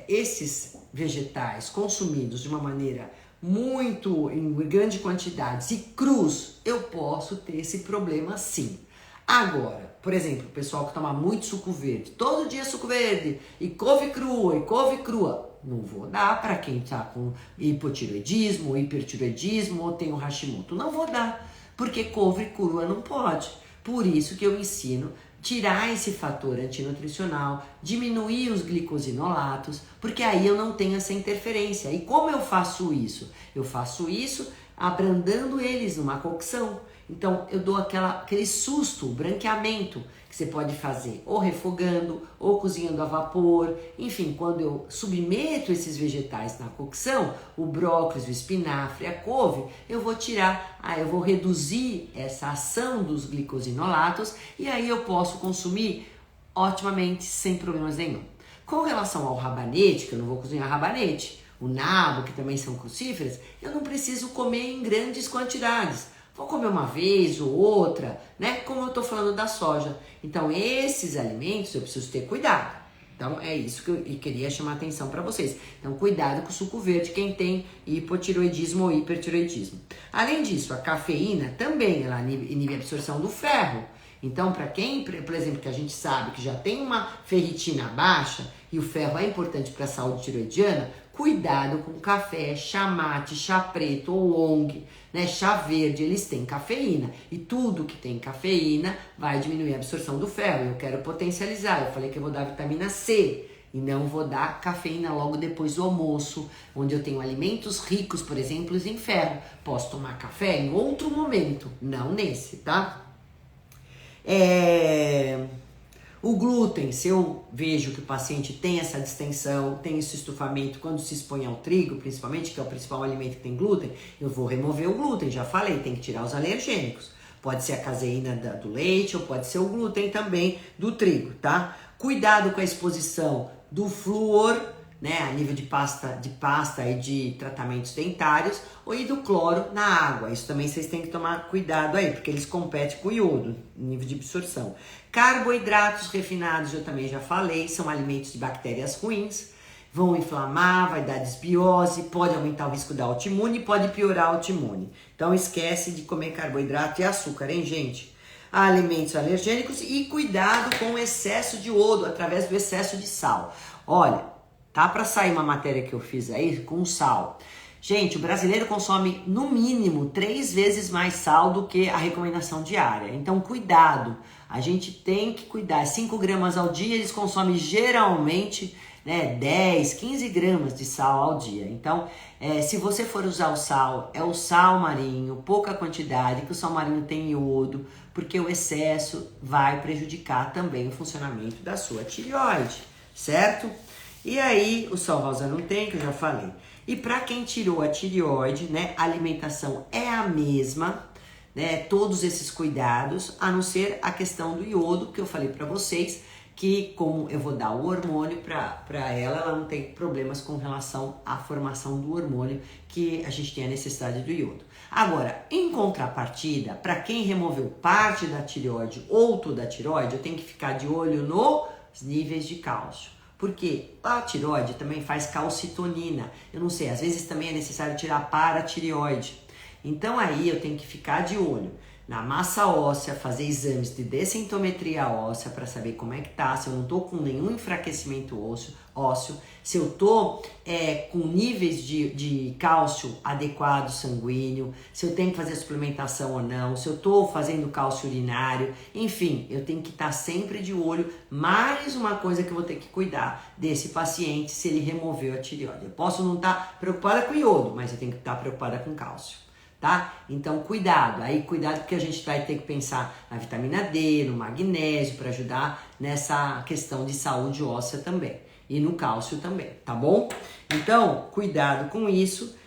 esses vegetais consumidos de uma maneira muito em grande quantidade e crus, eu posso ter esse problema sim. Agora, por exemplo, o pessoal que toma muito suco verde, todo dia suco verde, e couve crua, não vou dar para quem está com hipotireoidismo, hipertireoidismo ou tem o Hashimoto, não vou dar, porque couve crua não pode. Por isso que eu ensino tirar esse fator antinutricional, diminuir os glicosinolatos, porque aí eu não tenho essa interferência. E como eu faço isso? Eu faço isso abrandando eles numa cocção. Então eu dou aquele susto, branqueamento, que você pode fazer ou refogando, ou cozinhando a vapor. Enfim, quando eu submeto esses vegetais na cocção, o brócolis, o espinafre, a couve, eu vou eu vou reduzir essa ação dos glicosinolatos e aí eu posso consumir otimamente, sem problemas nenhum. Com relação ao rabanete, que eu não vou cozinhar rabanete, o nabo, que também são crucíferas, eu não preciso comer em grandes quantidades. Vou comer uma vez ou outra, né? Como eu estou falando da soja. Então, esses alimentos eu preciso ter cuidado. Então, é isso que eu queria chamar a atenção para vocês. Então, cuidado com o suco verde, quem tem hipotiroidismo ou hipertiroidismo. Além disso, a cafeína também, ela inibe a absorção do ferro. Então, para quem, por exemplo, que a gente sabe que já tem uma ferritina baixa e o ferro é importante para a saúde tiroidiana, cuidado com café, chá mate, chá preto ou long, né? Chá verde, eles têm cafeína. E tudo que tem cafeína vai diminuir a absorção do ferro. Eu quero potencializar. Eu falei que eu vou dar vitamina C e não vou dar cafeína logo depois do almoço, onde eu tenho alimentos ricos, por exemplo, em ferro. Posso tomar café em outro momento, não nesse, tá? O glúten, se eu vejo que o paciente tem essa distensão, tem esse estufamento, quando se expõe ao trigo, principalmente, que é o principal alimento que tem glúten, eu vou remover o glúten, já falei, tem que tirar os alergênicos. Pode ser a caseína do leite ou pode ser o glúten também do trigo, tá? Cuidado com a exposição do flúor, né, a nível de pasta e de tratamentos dentários, ou e do cloro na água. Isso também vocês têm que tomar cuidado aí, porque eles competem com o iodo, nível de absorção. Carboidratos refinados, eu também já falei, são alimentos de bactérias ruins, vão inflamar, vai dar desbiose, pode aumentar o risco da autoimune e pode piorar a autoimune. Então esquece de comer carboidrato e açúcar, hein, gente? Alimentos alergênicos e cuidado com o excesso de iodo através do excesso de sal. Olha, tá para sair uma matéria que eu fiz aí com sal. Gente, o brasileiro consome no mínimo 3 vezes mais sal do que a recomendação diária. Então, cuidado. A gente tem que cuidar. 5 gramas ao dia, eles consomem geralmente, né, 10, 15 gramas de sal ao dia. Então, se você for usar o sal, é o sal marinho, pouca quantidade, que o sal marinho tem iodo, porque o excesso vai prejudicar também o funcionamento da sua tireoide, certo? E aí, o sal rosa não tem, que eu já falei. E para quem tirou a tireoide, né, a alimentação é a mesma, né, todos esses cuidados, a não ser a questão do iodo, que eu falei para vocês, que como eu vou dar o hormônio para ela não tem problemas com relação à formação do hormônio, que a gente tem a necessidade do iodo. Agora, em contrapartida, para quem removeu parte da tireoide ou toda a tireoide, eu tenho que ficar de olho nos níveis de cálcio. Porque a tireoide também faz calcitonina. Eu não sei, às vezes também é necessário tirar a paratireoide. Então aí eu tenho que ficar de olho na massa óssea, fazer exames de densitometria óssea para saber como é que tá, se eu não tô com nenhum enfraquecimento ósseo, se eu tô com níveis de cálcio adequado sanguíneo, se eu tenho que fazer suplementação ou não, se eu tô fazendo cálcio urinário, enfim, eu tenho que estar sempre de olho. Mais uma coisa que eu vou ter que cuidar desse paciente se ele removeu a tireoide. Eu posso não estar preocupada com iodo, mas eu tenho que estar preocupada com cálcio. Tá? Então cuidado, porque a gente vai ter que pensar na vitamina D, no magnésio para ajudar nessa questão de saúde óssea também e no cálcio também, tá bom? Então cuidado com isso,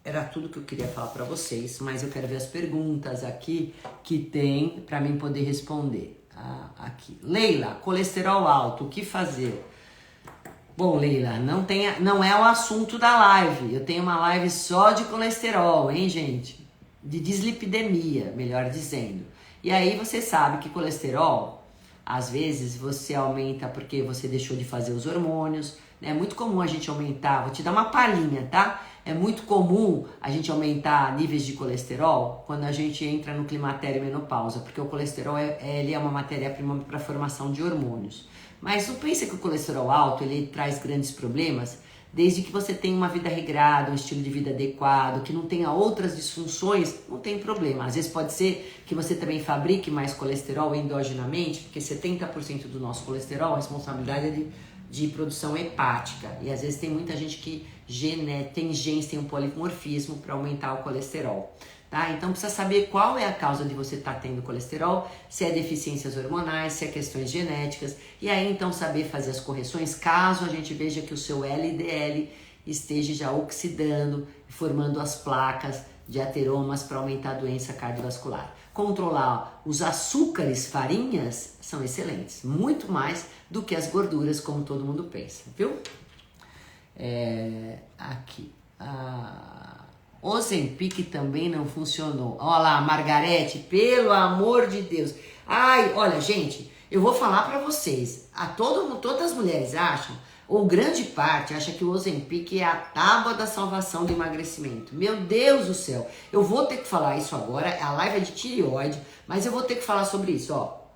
era tudo que eu queria falar para vocês, mas eu quero ver as perguntas aqui que tem para mim poder responder. Aqui, Leila, colesterol alto, o que fazer? Bom, Leila, não é o assunto da live. Eu tenho uma live só de colesterol, hein, gente? De dislipidemia, melhor dizendo. E aí você sabe que colesterol, às vezes você aumenta porque você deixou de fazer os hormônios. É muito comum a gente aumentar, vou te dar uma palhinha, tá? É muito comum a gente aumentar níveis de colesterol quando a gente entra no climatério e menopausa, porque o colesterol ele é uma matéria-prima para a formação de hormônios. Mas não pensa que o colesterol alto ele traz grandes problemas, desde que você tenha uma vida regrada, um estilo de vida adequado, que não tenha outras disfunções, não tem problema. Às vezes pode ser que você também fabrique mais colesterol endogenamente, porque 70% do nosso colesterol, a responsabilidade é de produção hepática. E às vezes tem muita gente que tem genes, tem um polimorfismo para aumentar o colesterol. Tá? Então precisa saber qual é a causa de você estar tendo colesterol, se é deficiências hormonais, se é questões genéticas, e aí então saber fazer as correções caso a gente veja que o seu LDL esteja já oxidando, formando as placas, de ateromas para aumentar a doença cardiovascular. Controlar os açúcares, farinhas, são excelentes. Muito mais do que as gorduras, como todo mundo pensa, viu? Aqui. Ozempic também não funcionou. Olha lá, Margarete, pelo amor de Deus. Ai, olha, gente, eu vou falar pra vocês. Todas as mulheres acham, ou grande parte acha que o Ozempic é a tábua da salvação do emagrecimento. Meu Deus do céu. Eu vou ter que falar isso agora. A live é de tireoide, mas eu vou ter que falar sobre isso, ó.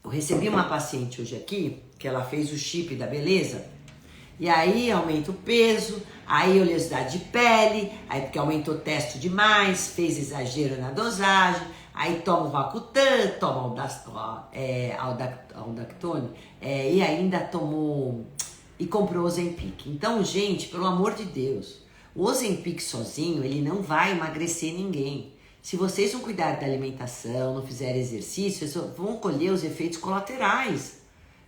Eu recebi uma paciente hoje aqui, que ela fez o chip da beleza, e aí aumenta o peso, aí oleosidade de pele, aí porque aumentou o testo demais, fez exagero na dosagem, aí toma o Vacutan, toma Aldactone, e ainda tomou e comprou o Ozempic. Então, gente, pelo amor de Deus, o Ozempic sozinho, ele não vai emagrecer ninguém. Se vocês não cuidarem da alimentação, não fizerem exercício, vocês vão colher os efeitos colaterais,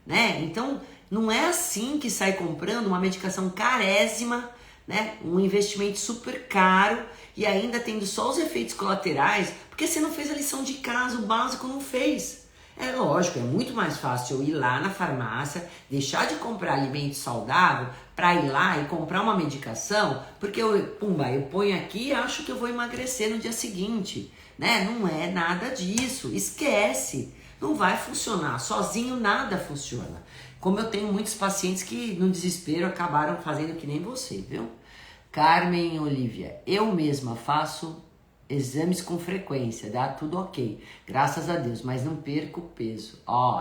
né? Então, não é assim que sai comprando uma medicação carésima, né? Um investimento super caro e ainda tendo só os efeitos colaterais, porque você não fez a lição de casa, o básico não fez. É lógico, é muito mais fácil eu ir lá na farmácia, deixar de comprar alimento saudável para ir lá e comprar uma medicação, porque eu ponho aqui e acho que eu vou emagrecer no dia seguinte, né? Não é nada disso, esquece, não vai funcionar, sozinho nada funciona. Como eu tenho muitos pacientes que no desespero acabaram fazendo que nem você, viu? Carmen Olivia, eu mesma faço exames com frequência, dá tudo ok, graças a Deus, mas não perco peso.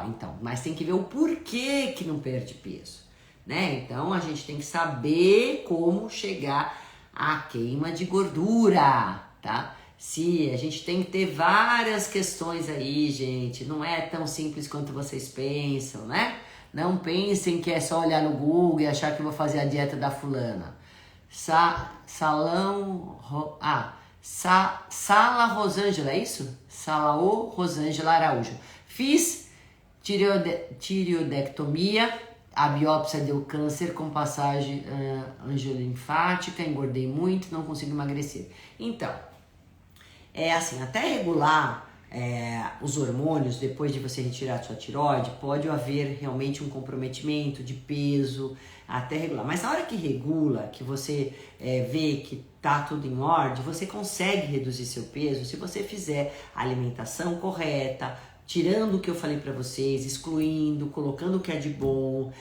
Então, mas tem que ver o porquê que não perde peso, né? Então a gente tem que saber como chegar à queima de gordura, tá? Se a gente tem que ter várias questões aí, gente, não é tão simples quanto vocês pensam, né? Não pensem que é só olhar no Google e achar que eu vou fazer a dieta da fulana. Sala Rosângela, é isso? Salaô Rosângela Araújo. Fiz tireoidectomia, a biópsia deu câncer com passagem angiolinfática, engordei muito, não consigo emagrecer. Então, é assim, até regular os hormônios, depois de você retirar a sua tireoide, pode haver realmente um comprometimento de peso, até regular. Mas na hora que regula, que você vê que tá tudo em ordem, você consegue reduzir seu peso se você fizer a alimentação correta, tirando o que eu falei para vocês, excluindo, colocando o que é de bom,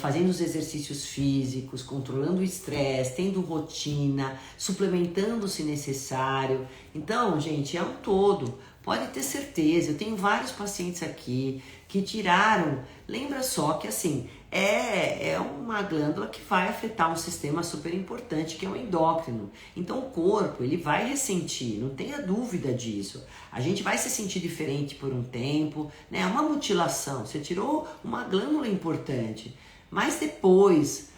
fazendo os exercícios físicos, controlando o estresse, tendo rotina, suplementando se necessário. Então, gente, é um todo. Pode ter certeza, eu tenho vários pacientes aqui que tiraram. Lembra só que assim, é uma glândula que vai afetar um sistema super importante que é o endócrino. Então o corpo, ele vai ressentir, não tenha dúvida disso. A gente vai se sentir diferente por um tempo, né? É uma mutilação, você tirou uma glândula importante, mas depois,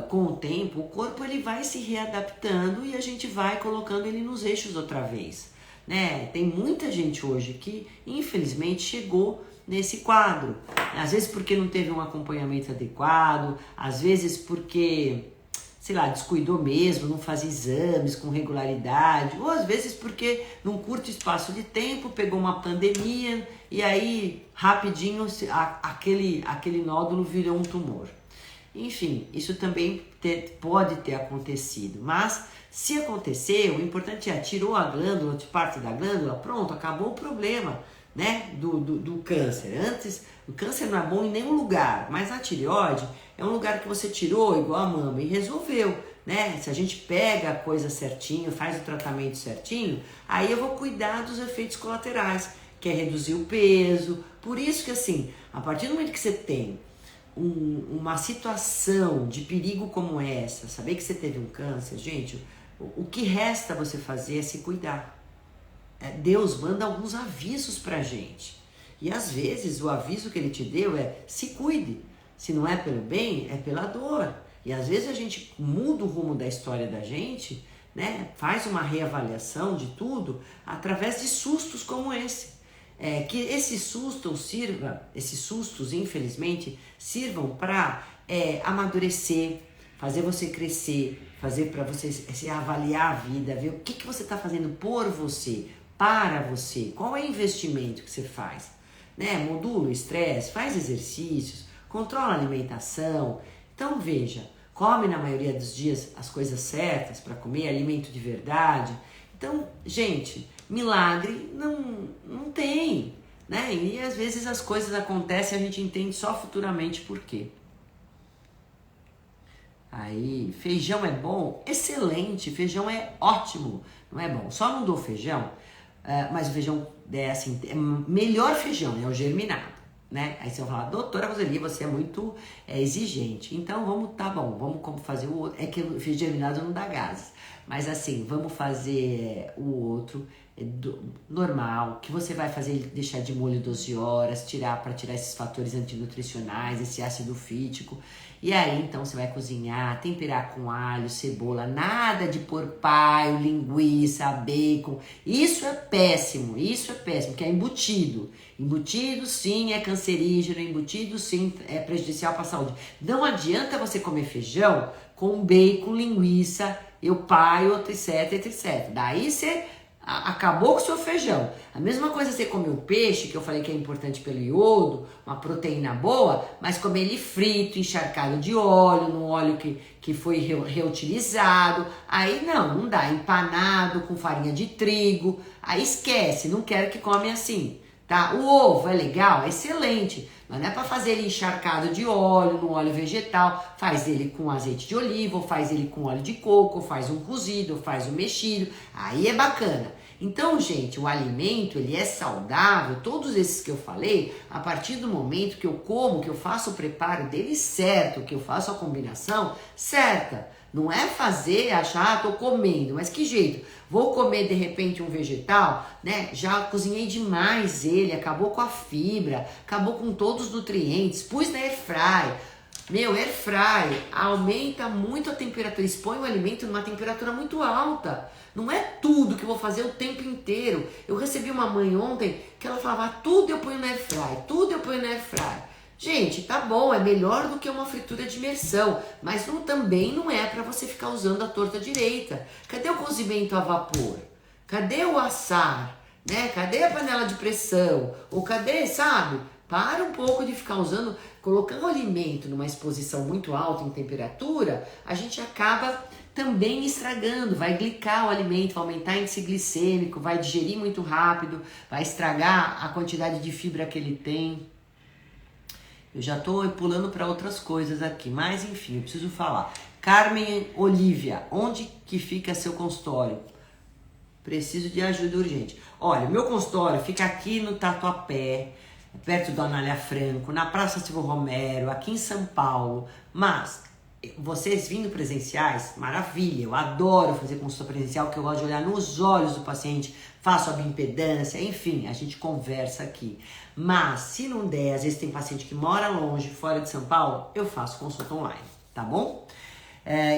com o tempo, o corpo ele vai se readaptando e a gente vai colocando ele nos eixos outra vez, né? Tem muita gente hoje que infelizmente chegou nesse quadro, às vezes porque não teve um acompanhamento adequado, às vezes porque, sei lá, descuidou mesmo, não faz exames com regularidade, ou às vezes porque num curto espaço de tempo pegou uma pandemia e aí rapidinho aquele nódulo virou um tumor. Enfim, isso também pode ter acontecido, mas se acontecer, o importante é tirou a glândula, de parte da glândula, pronto, acabou o problema, né, do câncer. Antes, o câncer não é bom em nenhum lugar, mas a tireoide é um lugar que você tirou, igual a mama, e resolveu, né? Se a gente pega a coisa certinho, faz o tratamento certinho, aí eu vou cuidar dos efeitos colaterais, que é reduzir o peso. Por isso que assim, a partir do momento que você tem uma situação de perigo como essa, saber que você teve um câncer, gente, o que resta você fazer é se cuidar. Deus manda alguns avisos pra gente. E às vezes o aviso que ele te deu é se cuide. Se não é pelo bem, é pela dor. E às vezes a gente muda o rumo da história da gente, né? Faz uma reavaliação de tudo através de sustos como esse. Que esses sustos, infelizmente, sirvam para amadurecer, fazer você crescer, fazer para você se avaliar a vida, ver o que você está fazendo por você, para você, qual é o investimento que você faz, né? Modula o estresse, faz exercícios, controla a alimentação. Então veja, come na maioria dos dias as coisas certas para comer, alimento de verdade. Então, gente, milagre não tem, né? E às vezes as coisas acontecem e a gente entende só futuramente por quê. Aí, feijão é bom? Excelente, feijão é ótimo, não é bom? Só não dou feijão, mas o feijão é assim, é melhor feijão, é o germinado, né? Aí você vai falar, doutora Roseli, você é muito exigente. Então tá bom, vamos fazer o outro. É que o feijão germinado não dá gases, mas assim, vamos fazer o outro normal, que você vai fazer deixar de molho 12 horas, para tirar esses fatores antinutricionais, esse ácido fítico. E aí, então, você vai cozinhar, temperar com alho, cebola, nada de pôr paio, linguiça, bacon. Isso é péssimo, que é embutido. Embutido, sim, é cancerígeno, embutido, sim, é prejudicial para a saúde. Não adianta você comer feijão com bacon, linguiça, paio, etc, etc. Daí você acabou com o seu feijão. A mesma coisa você comer o peixe, que eu falei que é importante pelo iodo, uma proteína boa, mas comer ele frito, encharcado de óleo, num óleo que foi reutilizado. Aí não dá. Empanado com farinha de trigo. Aí esquece, não quero que come assim. Tá? O ovo é legal, é excelente, mas não é para fazer ele encharcado de óleo, no óleo vegetal. Faz ele com azeite de oliva, ou faz ele com óleo de coco, ou faz um cozido, ou faz um mexido. Aí é bacana. Então, gente, o alimento, ele é saudável, todos esses que eu falei, a partir do momento que eu como, que eu faço o preparo dele certo, que eu faço a combinação certa. Não é fazer, achar, tô comendo, mas que jeito? Vou comer de repente um vegetal, né? Já cozinhei demais ele, acabou com a fibra, acabou com todos os nutrientes, pus na airfry. Meu, airfry aumenta muito a temperatura, expõe o alimento numa temperatura muito alta. Não é tudo que eu vou fazer o tempo inteiro. Eu recebi uma mãe ontem que ela falava, tudo eu ponho na airfry, tudo eu ponho na airfry. Gente, tá bom, é melhor do que uma fritura de imersão, mas também não é para você ficar usando a torta direita. Cadê o cozimento a vapor? Cadê o assar? Né? Cadê a panela de pressão? Ou cadê, sabe? Para um pouco de ficar usando, colocando o alimento numa exposição muito alta em temperatura, a gente acaba também estragando, vai glicar o alimento, vai aumentar o índice glicêmico, vai digerir muito rápido, vai estragar a quantidade de fibra que ele tem. Eu já estou pulando para outras coisas aqui, mas enfim, eu preciso falar. Carmen Olívia, onde que fica seu consultório? Preciso de ajuda urgente. Olha, meu consultório fica aqui no Tatuapé, perto do Anália Franco, na Praça Silvio Romero, aqui em São Paulo. Mas vocês vindo presenciais, maravilha, eu adoro fazer consulta presencial, porque eu gosto de olhar nos olhos do paciente, faço a bioimpedância, enfim, a gente conversa aqui. Mas se não der, às vezes tem paciente que mora longe, fora de São Paulo, eu faço consulta online, tá bom?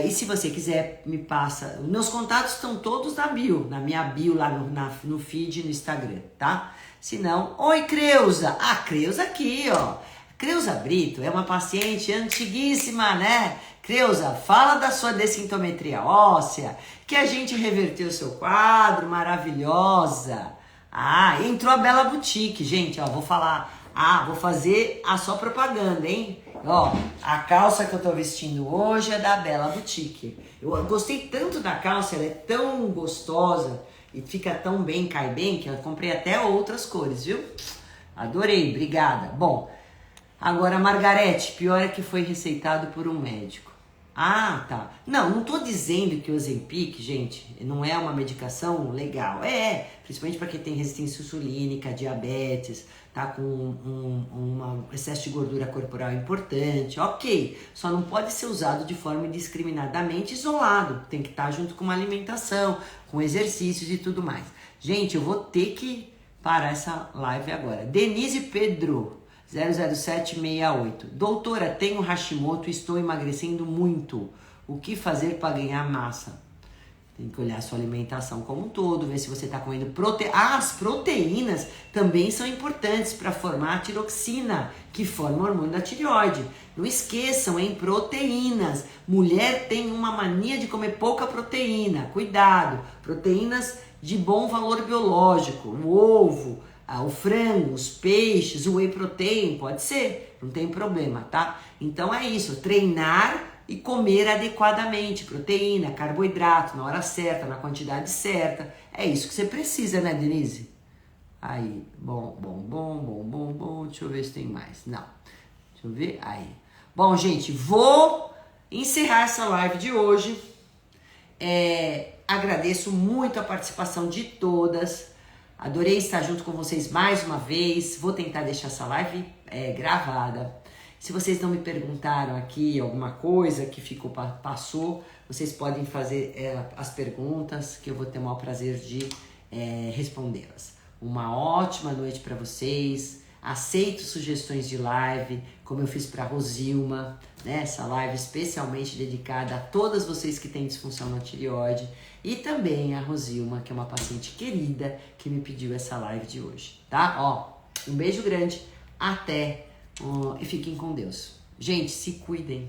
E se você quiser, me passa. Meus contatos estão todos na bio, na minha bio lá no feed no Instagram, tá? Se não, oi Creuza! Ah, Creuza aqui, ó. Creuza Brito é uma paciente antiguíssima, né? Creuza, fala da sua dessintometria óssea, que a gente reverteu o seu quadro, maravilhosa. Ah, entrou a Bela Boutique, gente, ó, vou falar. Ah, vou fazer a sua propaganda, hein? Ó, a calça que eu tô vestindo hoje é da Bela Boutique. Eu gostei tanto da calça, ela é tão gostosa e fica tão bem, cai bem, que eu comprei até outras cores, viu? Adorei, obrigada. Bom, agora Margarete, pior é que foi receitado por um médico. Ah, tá. Não tô dizendo que o Ozempic, gente, não é uma medicação legal. Principalmente para quem tem resistência insulínica, diabetes, tá com um excesso de gordura corporal importante. Ok, só não pode ser usado de forma indiscriminadamente isolado. Tem que estar junto com uma alimentação, com exercícios e tudo mais. Gente, eu vou ter que parar essa live agora. Denise Pedro 00768. Doutora, tenho Hashimoto e estou emagrecendo muito. O que fazer para ganhar massa? Tem que olhar a sua alimentação como um todo, ver se você está comendo proteína. As proteínas também são importantes para formar a tiroxina, que forma o hormônio da tireoide. Não esqueçam, hein? Proteínas. Mulher tem uma mania de comer pouca proteína. Cuidado. Proteínas de bom valor biológico. O ovo, o frango, os peixes, o whey protein, pode ser. Não tem problema, tá? Então é isso. Treinar e comer adequadamente, proteína, carboidrato, na hora certa, na quantidade certa. É isso que você precisa, né, Denise? Aí, bom. Deixa eu ver se tem mais. Não. Deixa eu ver. Aí. Bom, gente, vou encerrar essa live de hoje. Agradeço muito a participação de todas. Adorei estar junto com vocês mais uma vez. Vou tentar deixar essa live gravada. Se vocês não me perguntaram aqui alguma coisa que passou, vocês podem fazer as perguntas que eu vou ter o maior prazer de respondê-las. Uma ótima noite para vocês. Aceito sugestões de live, como eu fiz para a Rosilma, né? Essa live especialmente dedicada a todas vocês que têm disfunção na tireoide e também a Rosilma, que é uma paciente querida que me pediu essa live de hoje, tá? Ó, um beijo grande, até e fiquem com Deus. Gente, se cuidem.